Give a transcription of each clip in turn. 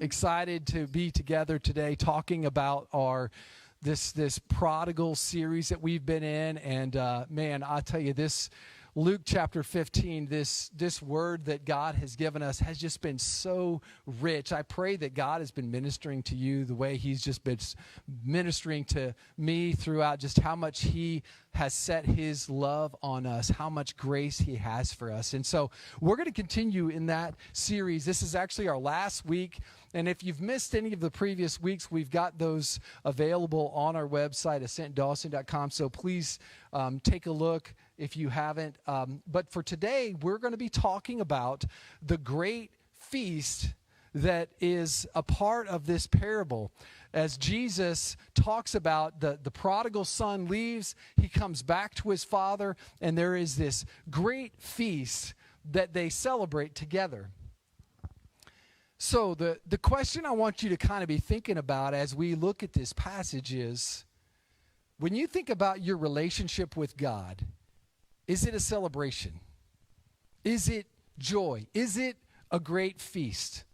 excited to be together today talking about this Prodigal series that we've been in. And man, I tell you, this Luke chapter 15, this word that God has given us has just been so rich. I pray that God has been ministering to you the way he's just been ministering to me throughout, just how much he has set his love on us, how much grace he has for us. And so we're going to continue in that series. This is actually our last week. And if you've missed any of the previous weeks, we've got those available on our website, ascentdawson.com. So please take a look if you haven't. But for today, we're going to be talking about the great feast that is a part of this parable. As Jesus talks about the prodigal son leaves, he comes back to his father, and there is this great feast that they celebrate together. So the question I want you to kind of be thinking about as we look at this passage is, when you think about your relationship with God, is it a celebration? Is it joy? Is it a great feast?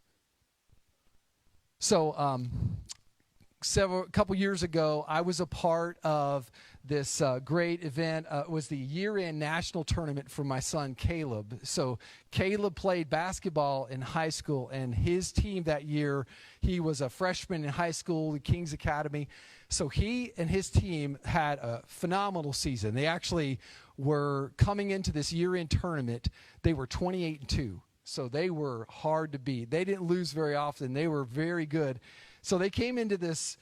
So a couple years ago, I was a part of this great event. It was the year-end national tournament for my son, Caleb. So Caleb played basketball in high school, and his team that year, he was a freshman in high school, the King's Academy. So he and his team had a phenomenal season. They actually were coming into this year-end tournament. They were 28-2. So they were hard to beat. They didn't lose very often. They were very good. So they came into this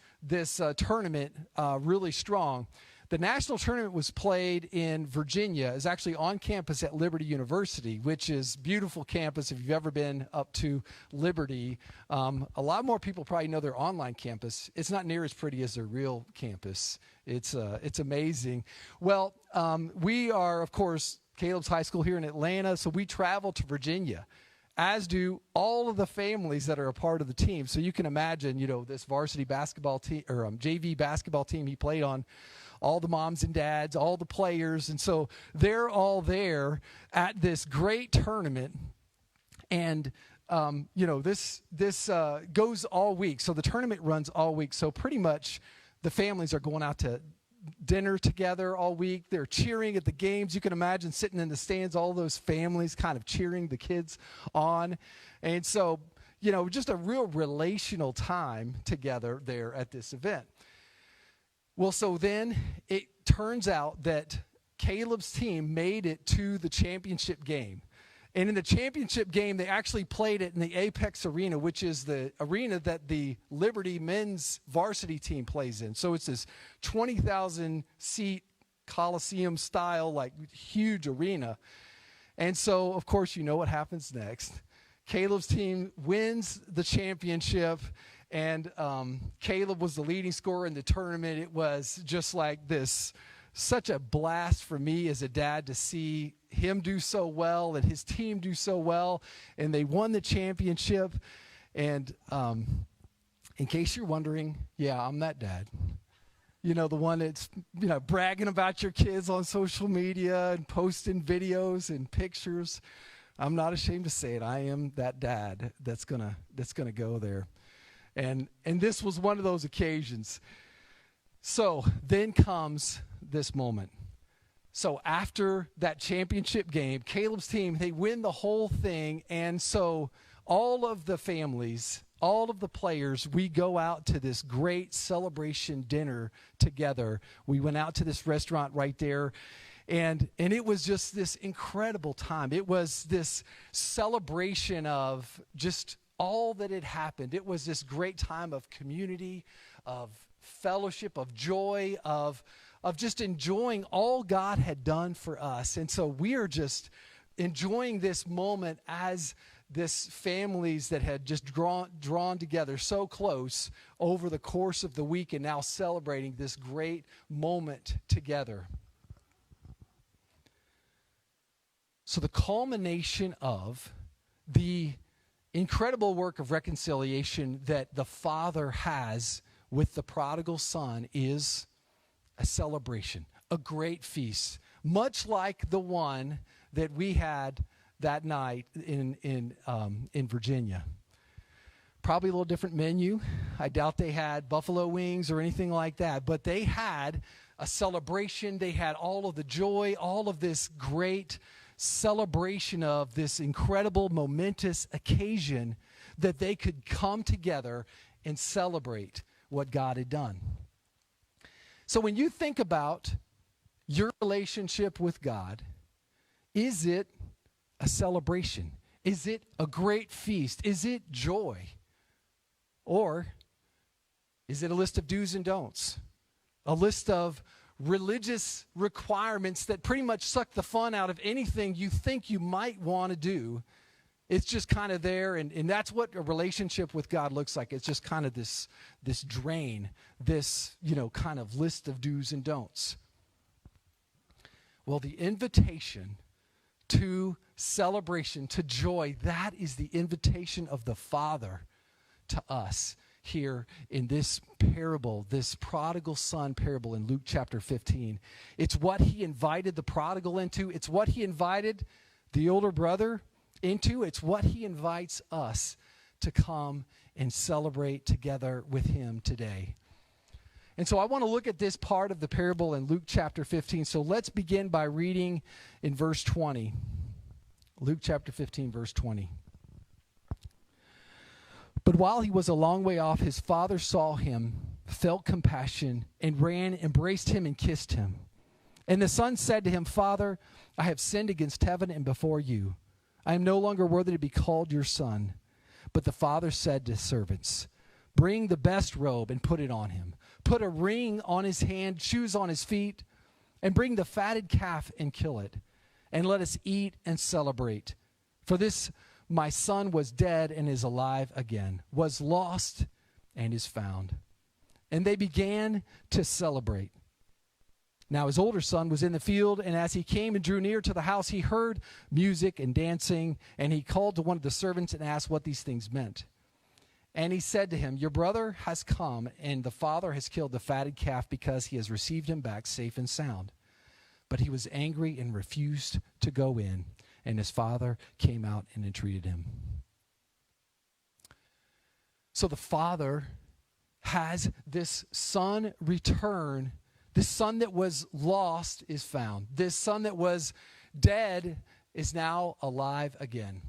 tournament really strong. The national tournament was played in Virginia. It's actually on campus at Liberty University, which is a beautiful campus if you've ever been up to Liberty. A lot more people probably know their online campus. It's not near as pretty as their real campus. It's amazing. Well, we are, of course, Caleb's high school here in Atlanta, so we travel to Virginia, as do all of the families that are a part of the team. So you can imagine, this varsity basketball team or JV basketball team he played on, all the moms and dads, all the players. And so they're all there at this great tournament. And, this goes all week. So the tournament runs all week. So pretty much the families are going out to dinner together all week. They're cheering at the games. You can imagine sitting in the stands, all those families kind of cheering the kids on. And so, just a real relational time together there at this event. Well, so then it turns out that Caleb's team made it to the championship game. And in the championship game, they actually played it in the Apex Arena, which is the arena that the Liberty men's varsity team plays in. So it's this 20,000-seat Coliseum style, like huge arena. And so, of course, you know what happens next. Caleb's team wins the championship, and Caleb was the leading scorer in the tournament. It was just like this, such a blast for me as a dad to see him do so well and his team do so well, and they won the championship. And in case you're wondering, yeah, I'm that dad. The one that's bragging about your kids on social media and posting videos and pictures. I'm not ashamed to say it. I am that dad that's gonna go there. And this was one of those occasions. So then comes this moment. So after that championship game, Caleb's team, they win the whole thing. And so all of the families, all of the players, we go out to this great celebration dinner together. We went out to this restaurant right there. And it was just this incredible time. It was this celebration of just all that had happened. It was this great time of community, of fellowship, of joy, of just enjoying all God had done for us. And so we are just enjoying this moment as this families that had just drawn together so close over the course of the week, and now celebrating this great moment together. So the culmination of the incredible work of reconciliation that the Father has with the prodigal son is a celebration, a great feast, much like the one that we had that night in Virginia. probably a little different menu. I doubt they had buffalo wings or anything like that, but they had a celebration. They had all of the joy, all of this great celebration of this incredible, momentous occasion that they could come together and celebrate what God had done. So when you think about your relationship with God, is it a celebration? Is it a great feast? Is it joy? Or is it a list of do's and don'ts? A list of religious requirements that pretty much suck the fun out of anything you think you might want to do. It's just kind of there, and that's what a relationship with God looks like. It's just kind of this drain, this, kind of list of do's and don'ts. Well, the invitation to celebration, to joy, that is the invitation of the Father to us here in this parable, this prodigal son parable in Luke chapter 15. It's what he invited the prodigal into. It's what he invited the older brother into. It's what he invites us to come and celebrate together with him today. And so I want to look at this part of the parable in Luke chapter 15. So let's begin by reading in verse 20. Luke chapter 15, verse 20. But while he was a long way off, his father saw him, felt compassion, and ran, embraced him, and kissed him. And the son said to him, Father, I have sinned against heaven and before you. I am no longer worthy to be called your son. But the father said to his servants, Bring the best robe and put it on him. Put a ring on his hand, shoes on his feet, and bring the fatted calf and kill it. And let us eat and celebrate. For this my son was dead and is alive again, was lost and is found. And they began to celebrate. Now his older son was in the field, and as he came and drew near to the house, he heard music and dancing, and he called to one of the servants and asked what these things meant. And he said to him, Your brother has come, and the father has killed the fatted calf because he has received him back safe and sound. But he was angry and refused to go in, and his father came out and entreated him. So the father has this son return. This son that was lost is found. This son that was dead is now alive again.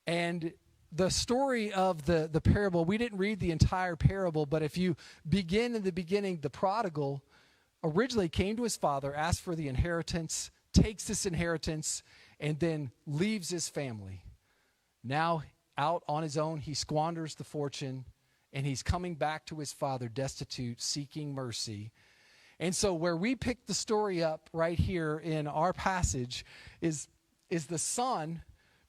And the story of the parable, we didn't read the entire parable, but if you begin in the beginning, the prodigal originally came to his father, asked for the inheritance, takes this inheritance, and then leaves his family. Now, out on his own, he squanders the fortune, and he's coming back to his father destitute, seeking mercy. And so where we pick the story up right here in our passage is the son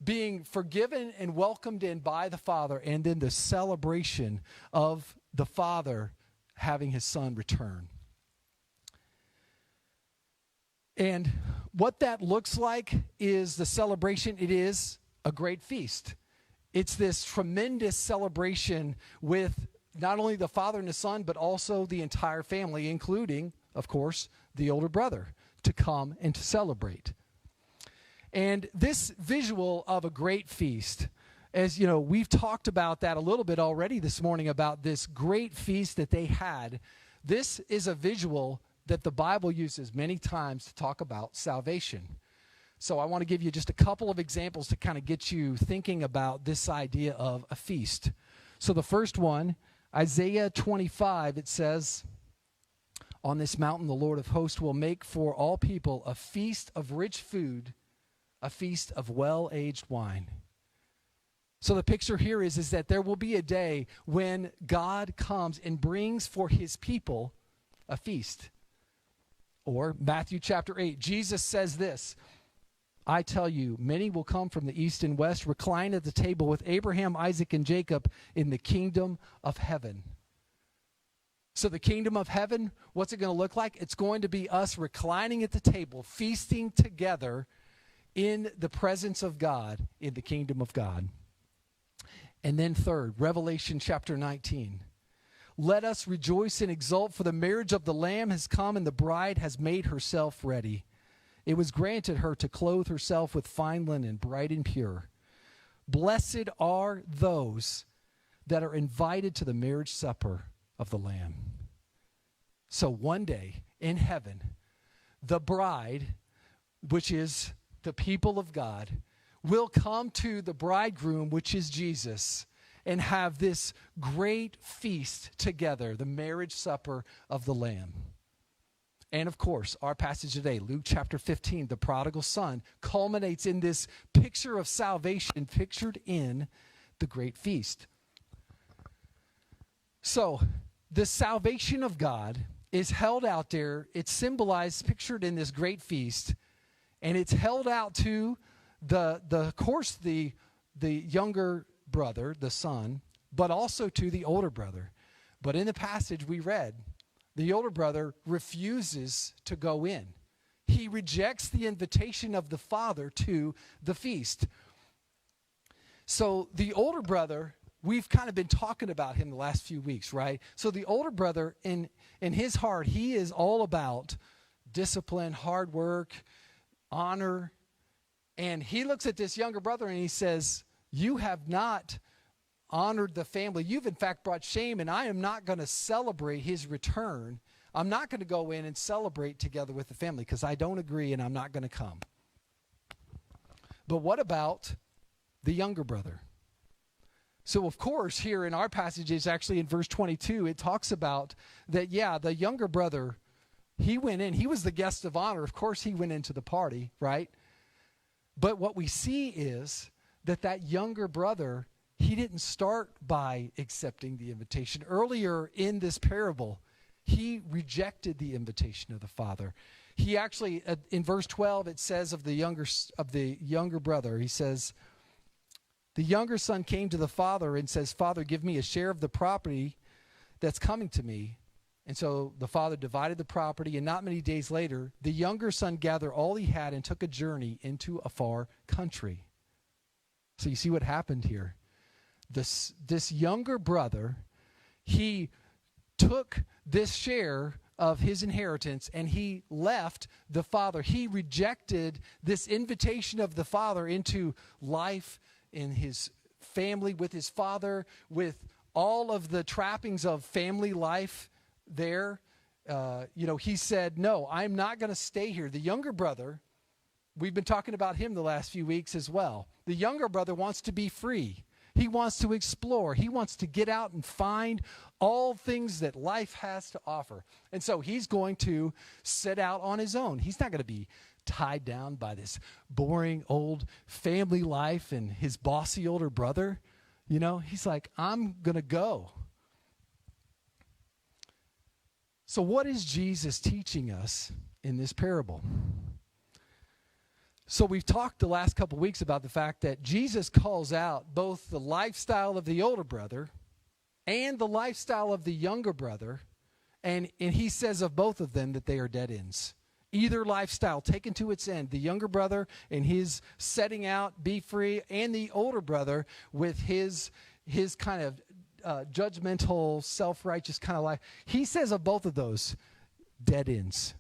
being forgiven and welcomed in by the father, and then the celebration of the father having his son return. And what that looks like is the celebration. It is a great feast. It's this tremendous celebration with not only the father and the son, but also the entire family, including, of course, the older brother, to come and to celebrate. And this visual of a great feast, as you know, we've talked about that a little bit already this morning about this great feast that they had. This is a visual that the Bible uses many times to talk about salvation. So I want to give you just a couple of examples to kind of get you thinking about this idea of a feast. So the first one, Isaiah 25, it says, On this mountain the Lord of hosts will make for all people a feast of rich food, a feast of well-aged wine. So the picture here is that there will be a day when God comes and brings for his people a feast. Or Matthew chapter 8, Jesus says this, I tell you, many will come from the east and west, recline at the table with Abraham, Isaac, and Jacob in the kingdom of heaven. So the kingdom of heaven, what's it going to look like? It's going to be us reclining at the table, feasting together in the presence of God, in the kingdom of God. And then third, Revelation chapter 19. Let us rejoice and exult, for the marriage of the Lamb has come, and the bride has made herself ready. It was granted her to clothe herself with fine linen, bright and pure. Blessed are those that are invited to the marriage supper of the Lamb. So one day in heaven, the bride, which is the people of God, will come to the bridegroom, which is Jesus, and have this great feast together, the marriage supper of the Lamb. And of course, our passage today, Luke chapter 15, the prodigal son, culminates in this picture of salvation pictured in the great feast. So, the salvation of God is held out there. It's symbolized, pictured in this great feast, and it's held out to of course, the younger brother, the son, but also to the older brother. But in the passage we read, the older brother refuses to go in. He rejects the invitation of the father to the feast. So the older brother, we've kind of been talking about him the last few weeks, right? So the older brother, in his heart, he is all about discipline, hard work, honor. And he looks at this younger brother and he says, you have not honored the family. You've in fact brought shame, and I am not going to celebrate his return. I'm not going to go in and celebrate together with the family because I don't agree and I'm not going to come. But what about the younger brother? So of course, here in our passage, it's actually in verse 22, it talks about that, yeah, the younger brother, he went in. He was the guest of honor. Of course, he went into the party, right? But what we see is that younger brother, he didn't start by accepting the invitation. Earlier in this parable, he rejected the invitation of the father. He actually, in verse 12, it says of the younger brother, he says, the younger son came to the father and says, Father, give me a share of the property that's coming to me. And so the father divided the property, and not many days later, the younger son gathered all he had and took a journey into a far country. So you see what happened here. This younger brother, he took this share of his inheritance and he left the father. He rejected this invitation of the father into life in his family, with his father, with all of the trappings of family life there. He said, no, I'm not going to stay here. The younger brother, we've been talking about him the last few weeks as well. The younger brother wants to be free. He wants to explore. He wants to get out and find all things that life has to offer. And so he's going to set out on his own. He's not going to be tied down by this boring old family life and his bossy older brother. He's like, I'm going to go. So what is Jesus teaching us in this parable? So we've talked the last couple of weeks about the fact that Jesus calls out both the lifestyle of the older brother and the lifestyle of the younger brother, and he says of both of them that they are dead ends. Either lifestyle taken to its end, the younger brother and his setting out, be free, and the older brother with his kind of judgmental, self-righteous kind of life. He says of both of those, dead ends.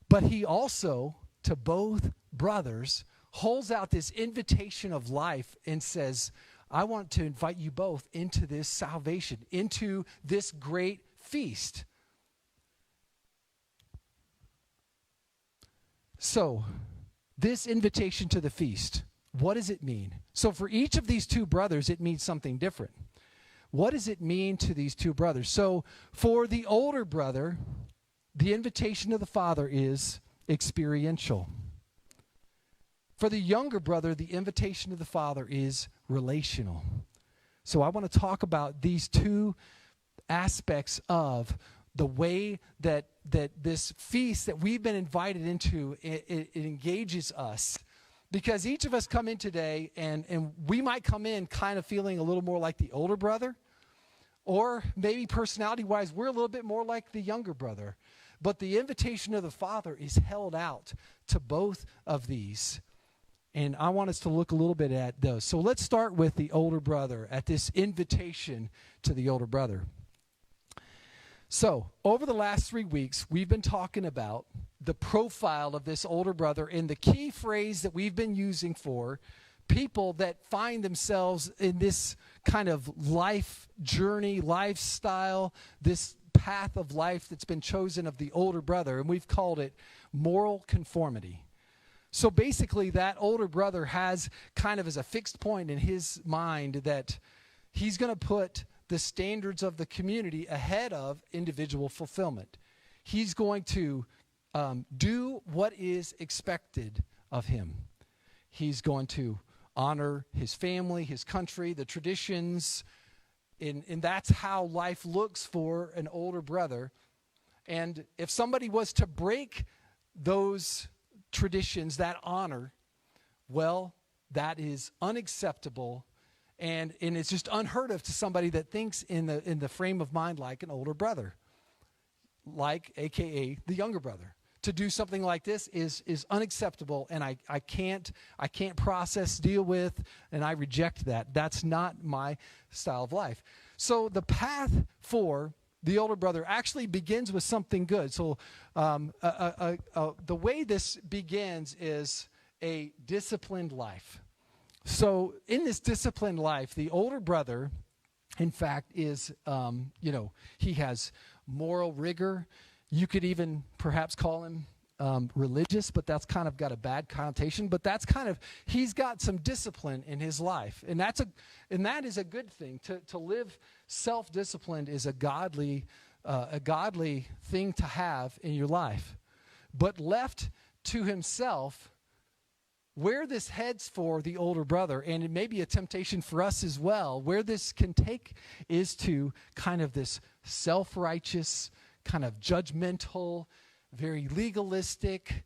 But he also, to both brothers, holds out this invitation of life and says, I want to invite you both into this salvation, into this great feast. So, this invitation to the feast, what does it mean? So for each of these two brothers, it means something different. What does it mean to these two brothers? So for the older brother, the invitation of the father is experiential. For the younger brother, the invitation of the father is relational. So I want to talk about these two aspects of the way that this feast that we've been invited into, it engages us. Because each of us come in today, and we might come in kind of feeling a little more like the older brother, or maybe personality-wise, we're a little bit more like the younger brother. But the invitation of the Father is held out to both of these. And I want us to look a little bit at those. So let's start with the older brother, at this invitation to the older brother. So over the last 3 weeks, we've been talking about the profile of this older brother, and the key phrase that we've been using for people that find themselves in this kind of life journey, lifestyle, this path of life that's been chosen of the older brother, and we've called it moral conformity. So basically, that older brother has kind of as a fixed point in his mind that he's going to put the standards of the community ahead of individual fulfillment. He's going to do what is expected of him. He's going to honor his family, his country, the traditions, and that's how life looks for an older brother. And if somebody was to break those traditions, that honor, well, that is unacceptable, and it's just unheard of to somebody that thinks in the frame of mind like an older brother, like AKA the younger brother. To do something like this is unacceptable, and I can't process, deal with, and I reject that. That's not my style of life. So the path for the older brother actually begins with something good. So the way this begins is a disciplined life. So in this disciplined life, the older brother, in fact, is, he has moral rigor. You could even perhaps call him religious, but that's kind of got a bad connotation. But that's kind of, he's got some discipline in his life, and that is a good thing. To live self-disciplined is a godly thing to have in your life. But left to himself, where this heads for the older brother, and it may be a temptation for us as well, where this can take is to kind of this self-righteous, kind of judgmental, very legalistic,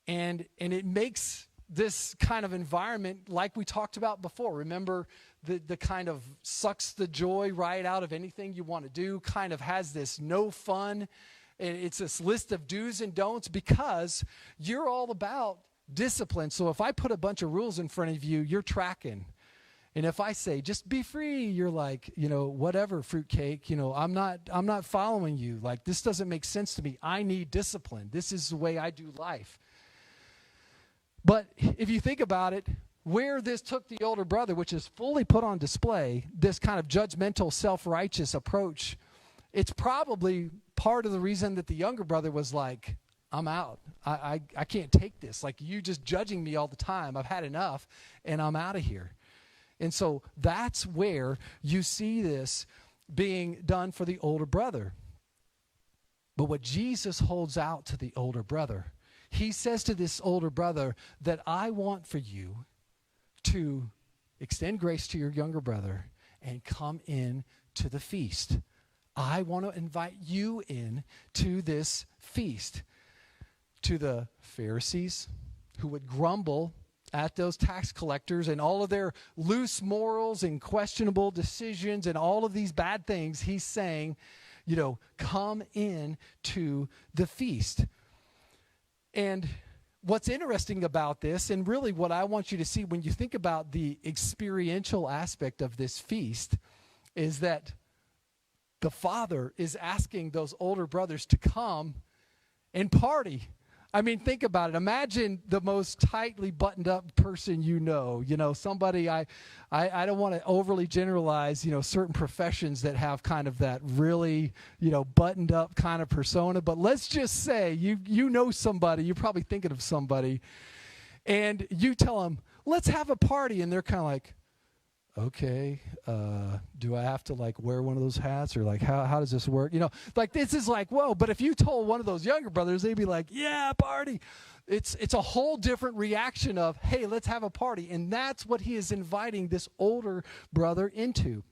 and it makes this kind of environment like we talked about before. Remember, the kind of sucks the joy right out of anything you want to do, kind of has this no fun. It's this list of do's and don'ts because you're all about discipline. So if I put a bunch of rules in front of you, you're tracking. And if I say, just be free, you're like, whatever, fruitcake, I'm not following you. Like, this doesn't make sense to me. I need discipline. This is the way I do life. But if you think about it, where this took the older brother, which is fully put on display, this kind of judgmental, self-righteous approach, it's probably part of the reason that the younger brother was like, I'm out. I can't take this. Like, you just judging me all the time. I've had enough, and I'm out of here. And so that's where you see this being done for the older brother. But what Jesus holds out to the older brother, he says to this older brother that I want for you to extend grace to your younger brother and come in to the feast. I want to invite you in to this feast. To the Pharisees who would grumble at those tax collectors and all of their loose morals and questionable decisions and all of these bad things, he's saying, come in to the feast. And what's interesting about this, and really what I want you to see when you think about the experiential aspect of this feast, is that the Father is asking those older brothers to come and party. I mean, think about it. Imagine the most tightly buttoned up person somebody, I don't want to overly generalize, certain professions that have kind of that really, buttoned up kind of persona. But let's just say you know somebody, you're probably thinking of somebody, and you tell them, let's have a party. And they're kind of like, okay, do I have to wear one of those hats, or how does this work? This is whoa. But if you told one of those younger brothers, they'd be like, yeah, party. It's a whole different reaction of, hey, let's have a party. And that's what he is inviting this older brother into.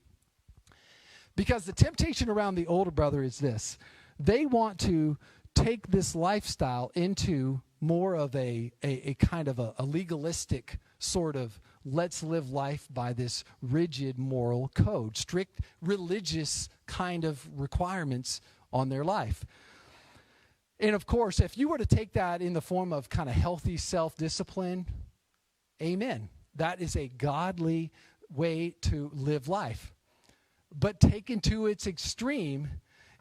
Because the temptation around the older brother is this. They want to take this lifestyle into more of a kind of a legalistic sort of let's live life by this rigid moral code, strict religious kind of requirements on their life. And of course, if you were to take that in the form of kind of healthy self-discipline, amen. That is a godly way to live life. But taken to its extreme,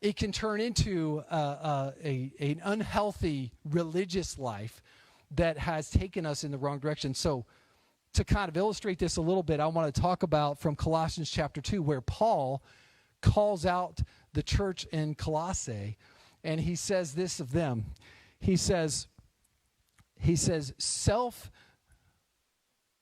it can turn into an unhealthy religious life that has taken us in the wrong direction. So to kind of illustrate this a little bit, I want to talk about from Colossians chapter 2, where Paul calls out the church in Colossae, and he says this of them. He says,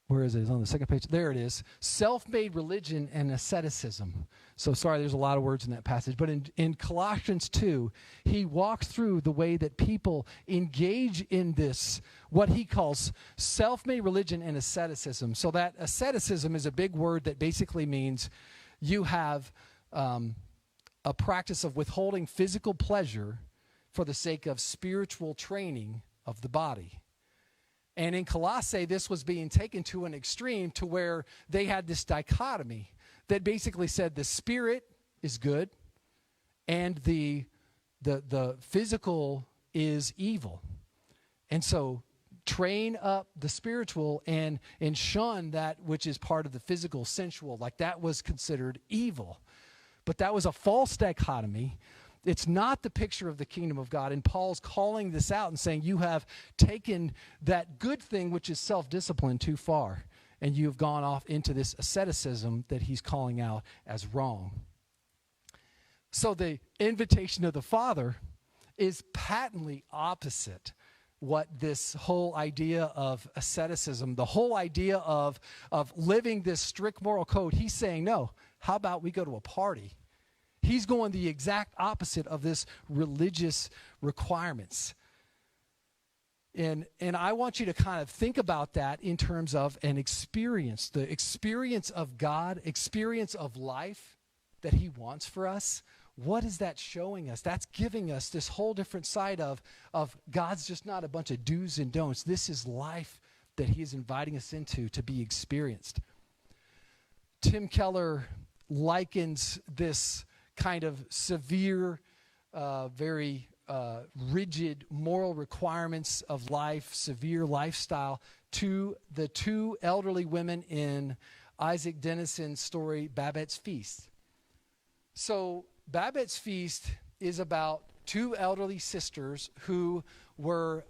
where is it? It's on the second page. There it is. Self-made religion and asceticism. So sorry, there's a lot of words in that passage. But in Colossians 2, he walks through the way that people engage in this, what he calls self-made religion and asceticism. So that asceticism is a big word that basically means you have a practice of withholding physical pleasure for the sake of spiritual training of the body. And in Colossae, this was being taken to an extreme to where they had this dichotomy that basically said the spirit is good and the physical is evil. And so train up the spiritual and shun that which is part of the physical, sensual. Like that was considered evil. But that was a false dichotomy. It's not the picture of the kingdom of God. And Paul's calling this out and saying, you have taken that good thing, which is self-discipline, too far. And you have gone off into this asceticism that he's calling out as wrong. So the invitation of the Father is patently opposite what this whole idea of asceticism, the whole idea of living this strict moral code. He's saying, no, how about we go to a party? He's going the exact opposite of this religious requirements. And I want you to kind of think about that in terms of an experience, the experience of God, experience of life that he wants for us. What is that showing us? That's giving us this whole different side of God's just not a bunch of do's and don'ts. This is life that he is inviting us into to be experienced. Tim Keller likens this kind of severe, very rigid moral requirements of life, severe lifestyle, to the two elderly women in Isaac Denison's story, Babette's Feast. So Babette's Feast is about two elderly sisters who were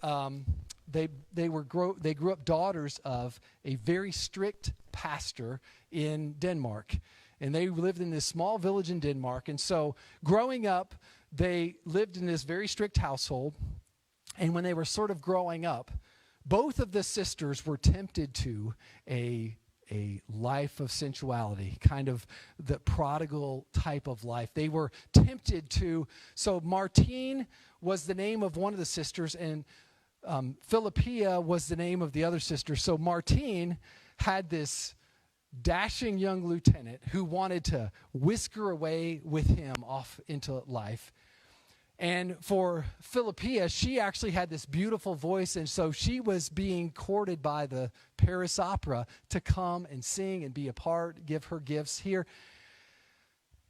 they grew up daughters of a very strict pastor in Denmark. And they lived in this small village in Denmark. And so growing up, they lived in this very strict household. And when they were sort of growing up, both of the sisters were tempted to a life of sensuality, kind of the prodigal type of life. They were tempted to, so Martine was the name of one of the sisters, and Philippia was the name of the other sister. So Martine had this dashing young lieutenant who wanted to whisk her away with him off into life. And for Philippia, she actually had this beautiful voice, and so she was being courted by the Paris Opera to come and sing and be a part, give her gifts here.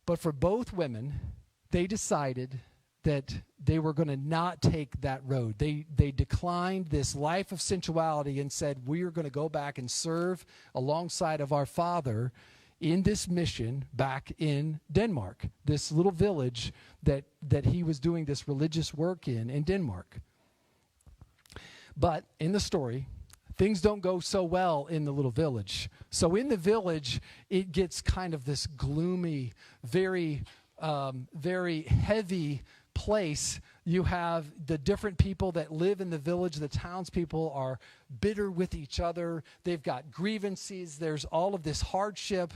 But for both women, they decided that they were going to not take that road. They declined this life of sensuality and said, we are going to go back and serve alongside of our Father in this mission back in Denmark, this little village that he was doing this religious work in Denmark. But in the story, things don't go so well in the little village. So in the village, it gets kind of this gloomy, very heavy place. You have the different people that live in the village. The townspeople are bitter with each other. They've got grievances. There's all of this hardship.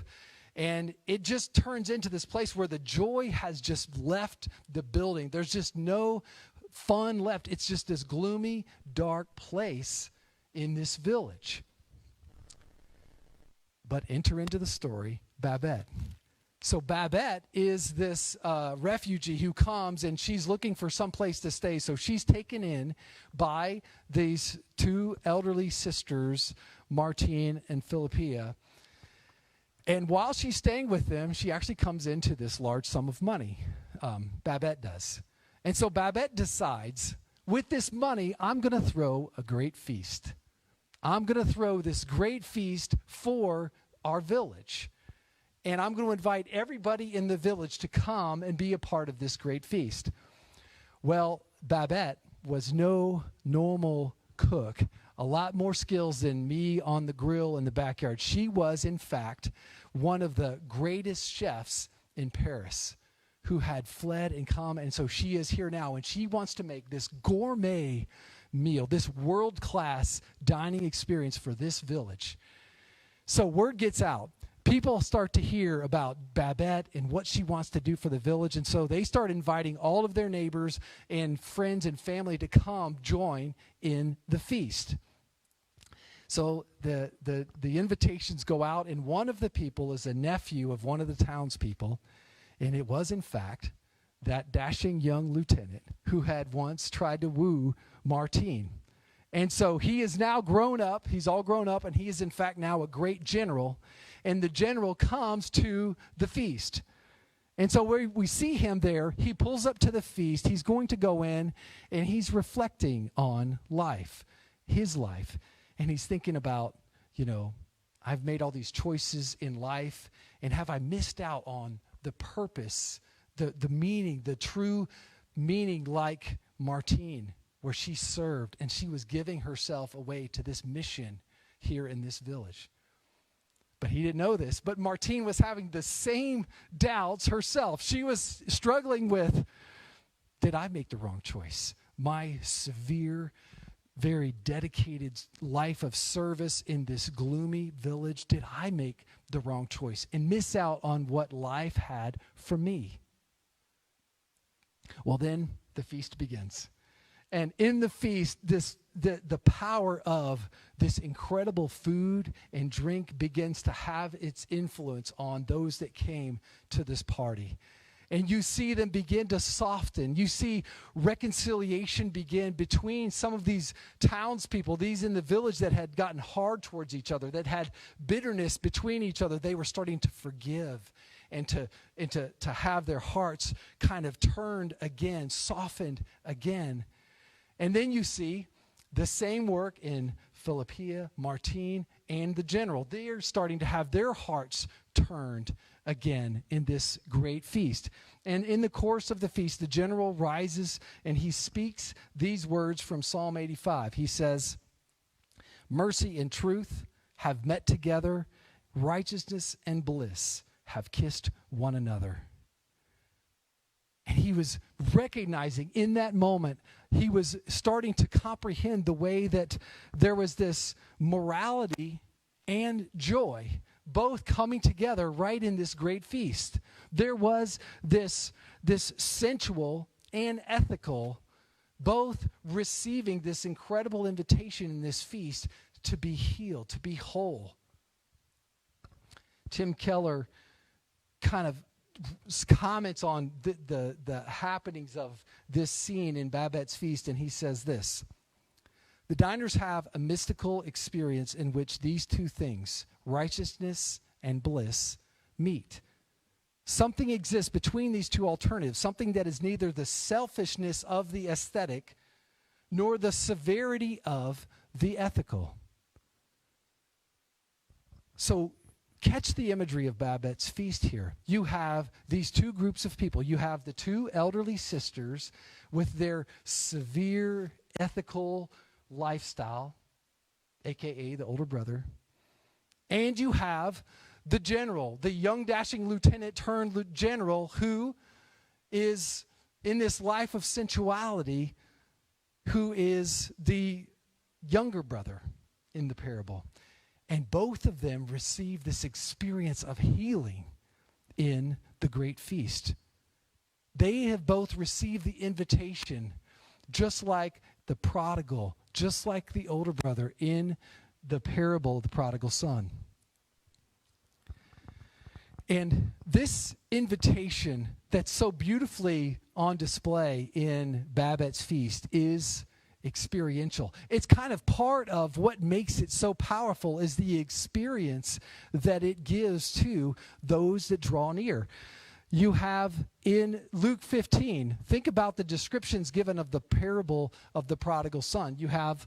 And it just turns into this place where the joy has just left the building. There's just no fun left. It's just this gloomy, dark place in this village. But enter into the story, Babette. So Babette is this refugee who comes, and she's looking for some place to stay. So she's taken in by these two elderly sisters, Martine and Philippia. And while she's staying with them, she actually comes into this large sum of money. Babette does. And so Babette decides, with this money, I'm going to throw a great feast. I'm going to throw this great feast for our village. And I'm going to invite everybody in the village to come and be a part of this great feast. Well, Babette was no normal cook. a lot more skills than me on the grill in the backyard. She was, in fact, one of the greatest chefs in Paris who had fled and come. And so she is here now, and she wants to make this gourmet meal, this world-class dining experience for this village. So word gets out. People start to hear about Babette and what she wants to do for the village, and so they start inviting all of their neighbors and friends and family to come join in the feast. So the invitations go out, and one of the people is a nephew of one of the townspeople, and it was, in fact, that dashing young lieutenant who had once tried to woo Martine. And so he is now grown up. He's all grown up, and he is, in fact, now a great general. And the general comes to the feast. And so we see him there. He pulls up to the feast. He's going to go in, and he's reflecting on life, his life. And he's thinking about, I've made all these choices in life, and have I missed out on the purpose, the meaning, the true meaning, like Martine, where she served and she was giving herself away to this mission here in this village. But he didn't know this. But Martine was having the same doubts herself. She was struggling with, did I make the wrong choice? My severe, very dedicated life of service in this gloomy village, did I make the wrong choice and miss out on what life had for me? Well, then the feast begins. And in the feast, the power of this incredible food and drink begins to have its influence on those that came to this party. And you see them begin to soften. You see reconciliation begin between some of these townspeople, these in the village that had gotten hard towards each other, that had bitterness between each other. They were starting to forgive and to have their hearts kind of turned again, softened again. And then you see the same work in Philippia, Martine, and the general. They are starting to have their hearts turned again in this great feast. And in the course of the feast, the general rises and he speaks these words from Psalm 85. He says, "Mercy and truth have met together, righteousness and bliss have kissed one another." And he was recognizing in that moment, he was starting to comprehend the way that there was this morality and joy both coming together right in this great feast. There was this sensual and ethical both receiving this incredible invitation in this feast to be healed, to be whole. Tim Keller kind of comments on the happenings of this scene in Babette's feast, and he says this: "The diners have a mystical experience in which these two things, righteousness and bliss, meet. Something exists between these two alternatives, something that is neither the selfishness of the aesthetic nor the severity of the ethical." So catch the imagery of Babette's feast here. You have these two groups of people. You have the two elderly sisters with their severe ethical lifestyle, a.k.a. the older brother. And you have the general, the young dashing lieutenant turned general, who is in this life of sensuality, who is the younger brother in the parable. And both of them receive this experience of healing in the great feast. They have both received the invitation, just like the prodigal, just like the older brother in the parable of the prodigal son. And this invitation that's so beautifully on display in Babette's feast is experiential. It's kind of part of what makes it so powerful, is the experience that it gives to those that draw near. You have in Luke 15, think about the descriptions given of the parable of the prodigal son. You have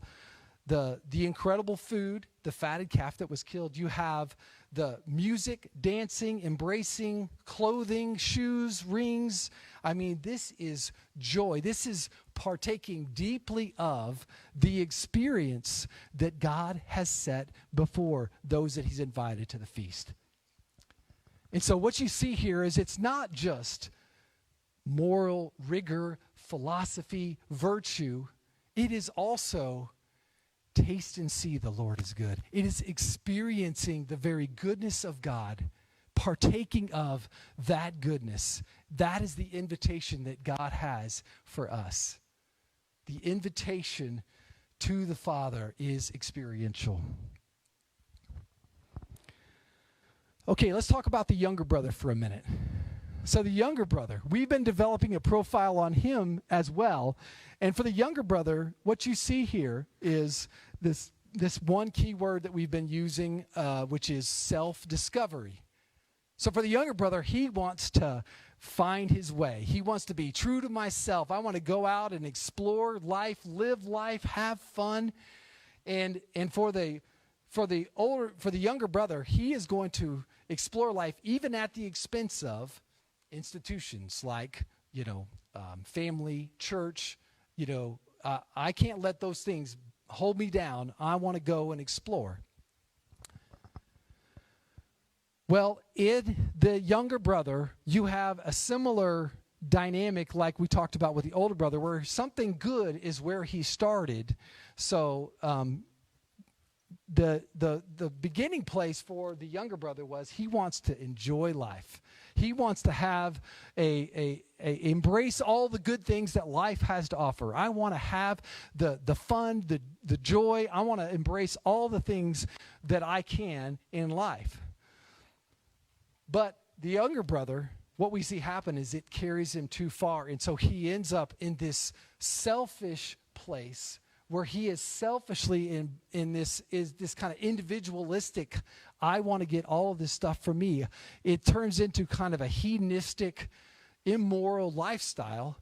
the incredible food, the fatted calf that was killed. You have the music, dancing, embracing, clothing, shoes, rings. I mean, this is joy. This is partaking deeply of the experience that God has set before those that he's invited to the feast. And so what you see here is it's not just moral rigor, philosophy, virtue. It is also taste and see the Lord is good. It is experiencing the very goodness of God, partaking of that goodness. That is the invitation that God has for us. The invitation to the Father is experiential. Okay, let's talk about the younger brother for a minute. So the younger brother, we've been developing a profile on him as well. And for the younger brother, what you see here is this one key word that we've been using, which is self-discovery. So for the younger brother, he wants to find his way. He wants to be true to myself. I want to go out and explore life, live life, have fun. And for the younger brother, he is going to explore life even at the expense of institutions like, family, church. I can't let those things hold me down. I want to go and explore. Well, in the younger brother, you have a similar dynamic like we talked about with the older brother, where something good is where he started. So the beginning place for the younger brother was he wants to enjoy life. He wants to have embrace all the good things that life has to offer. I want to have the fun, the joy. I want to embrace all the things that I can in life. But the younger brother, what we see happen is it carries him too far. And so he ends up in this selfish place where he is selfishly in this kind of individualistic, I want to get all of this stuff for me. It turns into kind of a hedonistic, immoral lifestyle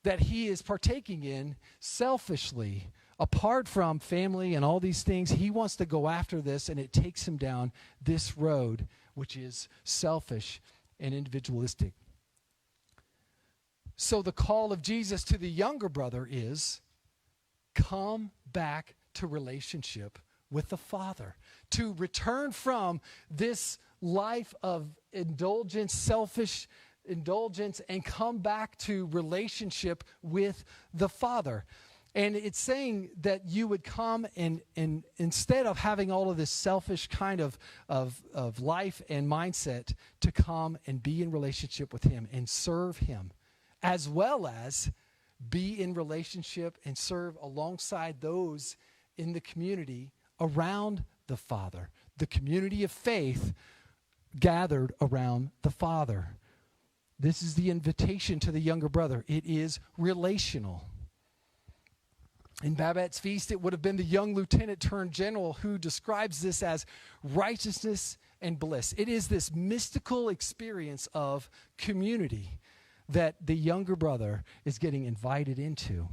that he is partaking in selfishly. Apart from family and all these things, he wants to go after this, and it takes him down this road, which is selfish and individualistic. So the call of Jesus to the younger brother is, come back to relationship with the Father. To return from this life of indulgence, selfish indulgence, and come back to relationship with the Father. And it's saying that you would come and instead of having all of this selfish kind of life and mindset, to come and be in relationship with him and serve him, as well as be in relationship and serve alongside those in the community around the Father, the community of faith gathered around the Father. This is the invitation to the younger brother. It is relational. In Babette's feast, it would have been the young lieutenant turned general who describes this as righteousness and bliss. It is this mystical experience of community that the younger brother is getting invited into.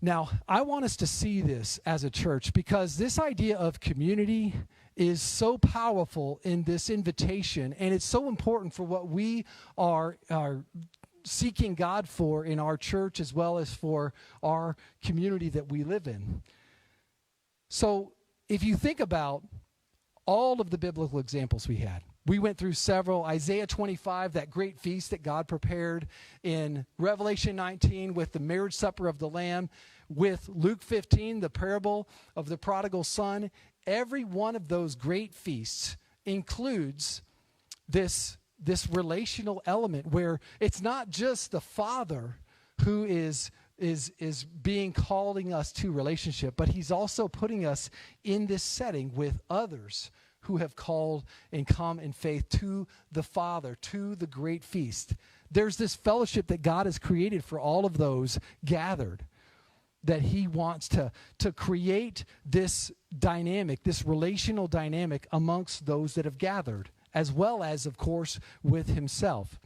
Now, I want us to see this as a church because this idea of community is so powerful in this invitation, and it's so important for what we are seeking God for in our church as well as for our community that we live in. So if you think about all of the biblical examples we had, we went through several. Isaiah 25, that great feast that God prepared. In Revelation 19 with the marriage supper of the Lamb. With Luke 15, the parable of the prodigal son. Every one of those great feasts includes this relational element where it's not just the Father who is calling us to relationship, but he's also putting us in this setting with others who have called and come in faith to the Father, to the great feast. There's this fellowship that God has created for all of those gathered, that he wants to create this dynamic, this relational dynamic amongst those that have gathered, as well as, of course, with himself.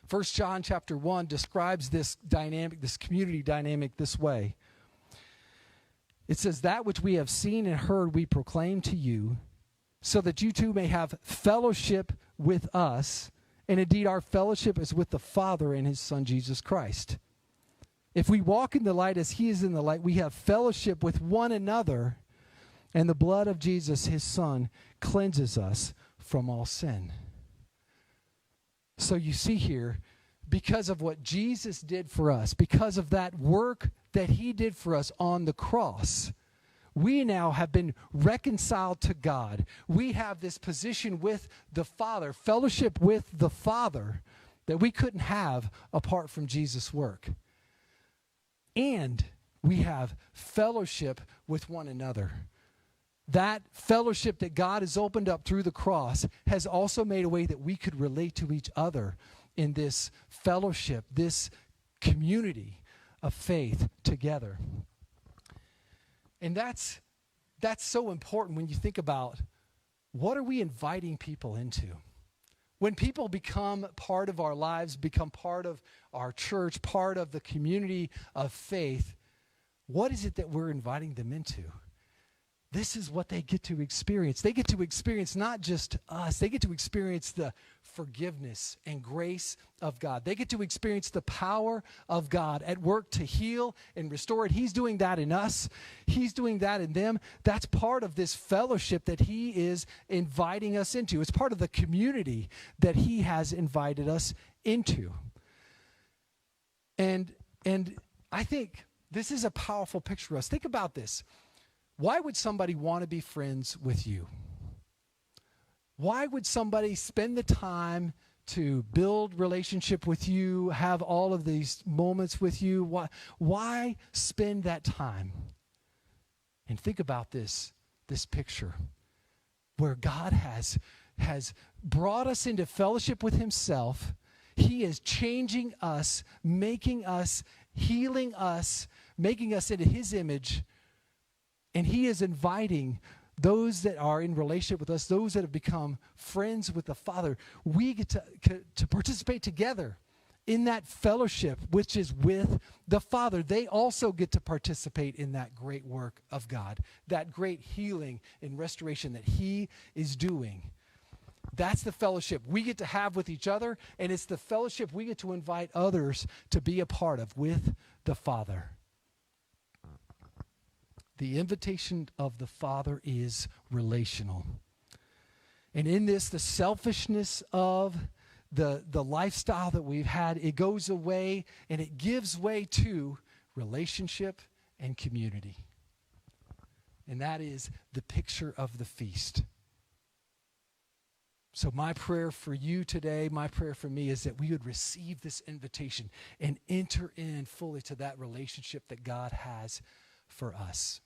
1 John chapter 1 describes this dynamic, this community dynamic this way. It says, that which we have seen and heard we proclaim to you, so that you too may have fellowship with us. And indeed, our fellowship is with the Father and his Son, Jesus Christ. If we walk in the light as he is in the light, we have fellowship with one another, and the blood of Jesus, his Son, cleanses us from all sin. So you see here, because of what Jesus did for us, because of that work that he did for us on the cross, we now have been reconciled to God. We have this position with the Father, fellowship with the Father, that we couldn't have apart from Jesus' work. And we have fellowship with one another. That fellowship that God has opened up through the cross has also made a way that we could relate to each other in this fellowship, this community of faith together. And that's so important when you think about, what are we inviting people into? When people become part of our lives, become part of our church, part of the community of faith, what is it that we're inviting them into? This is what they get to experience. They get to experience not just us. They get to experience the forgiveness and grace of God. They get to experience the power of God at work to heal and restore it. He's doing that in us. He's doing that in them. That's part of this fellowship that he is inviting us into. It's part of the community that he has invited us into. And I think this is a powerful picture for us. Think about this. Why would somebody want to be friends with you? Why would somebody spend the time to build relationship with you, have all of these moments with you? Why spend that time? And think about this picture where God has brought us into fellowship with himself. He is changing us, making us, healing us, making us into his image. And he is inviting those that are in relationship with us, those that have become friends with the Father. We get to participate together in that fellowship, which is with the Father. They also get to participate in that great work of God, that great healing and restoration that he is doing. That's the fellowship we get to have with each other, and it's the fellowship we get to invite others to be a part of with the Father. The invitation of the Father is relational. And in this, the selfishness of the lifestyle that we've had, it goes away and it gives way to relationship and community. And that is the picture of the feast. So my prayer for you today, my prayer for me, is that we would receive this invitation and enter in fully to that relationship that God has for us.